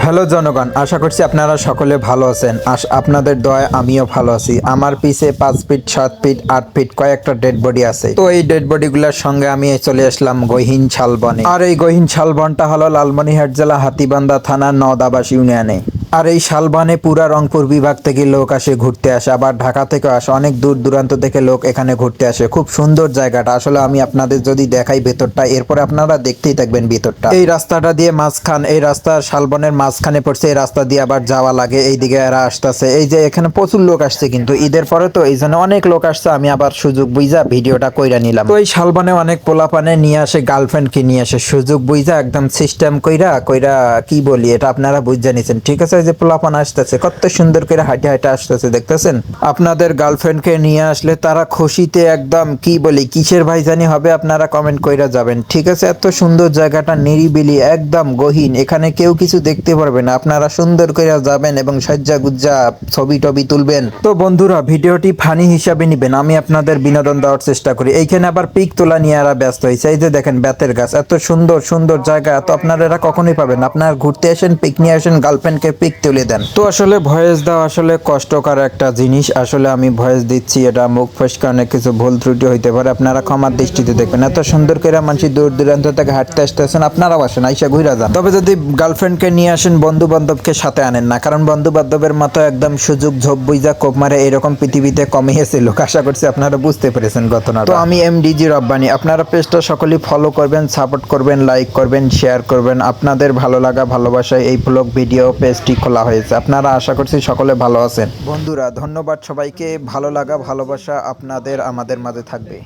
Hello জনগণ, আশা করছি আপনারা সকলে ভালো আছেন। আপনাদের দয়ায় আমিও ভালো আছি। আমার পিছে 5 ফিট 7 ফিট 8 ফিট কয়েকটা ডেড বডি আছে। তো এই ডেড বডিগুলোর সঙ্গে আমি চলে আসলাম গহীন শালবনে। আর এই গহীন শালবনটা হলো লালমনিরহাট জেলা হাতীবান্ধা থানার নওদাবাস ইউনিয়নে। আর এই শালবনে পুরা রংপুর বিভাগ থেকে লোক আসে ঘুরতে আসে, আবার ঢাকা থেকে আসে, অনেক দূর দূরান্ত থেকে লোক এখানে ঘুরতে আসে। খুব সুন্দর জায়গাটা। আসলে আমি আপনাদের যদি দেখাই ভেতরটা, এরপরে আপনারা দেখতেই থাকবেন ভিতরটা। এই রাস্তাটা দিয়ে এই রাস্তা শালবনের মাঝখানে পড়ছে। এই রাস্তা দিয়ে আবার যাওয়া লাগে, এইদিকে এরা আসতেছে। এই যে এখানে প্রচুর লোক আসছে, কিন্তু ঈদের পরে তো এই জন্য অনেক লোক আসছে। আমি আবার সুযোগ বুঝা ভিডিওটা কইরা নিলাম। তো এই শালবনে অনেক পোলাপানে নিয়ে আসে, গার্লফ্রেন্ডকে নিয়ে আসে সুযোগ বুঝা, একদম সিস্টেম কইরা কি বলি এটা আপনারা বুঝে নিছেন, ঠিক আছে? যে পোলাপান আসতেছে, কত সুন্দর করে হাঁটে হাঁটে আসতেছে, দেখতেছেন? আপনাদের গার্লফ্রেন্ডকে নিয়ে আসলে তারা খুশিতে একদম কি বলি কিসের ভাইজানি হবে, আপনারা কমেন্ট কইরা যাবেন, ঠিক আছে? এত সুন্দর জায়গাটা, নিরিবিলি, একদম গহীন, এখানে কেউ কিছু দেখতে পারবে না। আপনারা সুন্দর করে যাবেন এবং সজ্জা গুজ্জা ছবি টবি তুলবেন। তো বন্ধুরা, ভিডিওটি ফানি হিসাবে নিবেন, আমি আপনাদের বিনোদন দেওয়ার চেষ্টা করি। এইখানে আবার পিক তোলা নিয়ে এরা ব্যস্ত হয়েছে। এই যে দেখেন বেতের গাছ, এত সুন্দর সুন্দর জায়গা, তো আপনারা এরা কখনোই পাবেন। আপনার ঘুরতে আসেন, পিক নিয়ে আসেন, গার্লফ্রেন্ডকে পিক তুলে দেন। তো আসলে ভয়েস দেওয়া আসলে কষ্টকর একটা জিনিস। আসলে আমি ভয়েস দিচ্ছি, এটা মুখ ফসকে অনেক কিছু ভুল ত্রুটি হইতে পারে, আপনারা ক্ষমার দৃষ্টিতে দেখবেন। এত সুন্দর করে মানুষ দূর দূরান্ত থেকে হাঁটতে আসতেছেন, আপনারাও আসেন, আইসা ঘুরা যান। তবে যদি গার্লফ্রেন্ডকে নিয়ে আসেন, বন্ধু বান্ধবকে সাথে আনেন না, কারণ বন্ধু বান্ধবের মতো একদম সুযোগ ঝোপ বুঝা কোপ মারে এরকম পৃথিবীতে কমই এসে লোক। আশা করছি আপনারা বুঝতে পেরেছেন ঘটনাটা। তো আমি এমডিজি রব্বানি, আপনারা পেজটা সকলেই ফলো করবেন, সাপোর্ট করবেন, লাইক করবেন, শেয়ার করবেন। আপনাদের ভালো লাগা ভালোবাসায় এই ব্লগ ভিডিও পেজটি খোলা হয়েছে। আপনারা আশা করছি সকলে ভালো আছেন। বন্ধুরা ধন্যবাদ সবাইকে। ভালো লাগা ভালোবাসা আপনাদের আমাদের মাঝে থাকবে।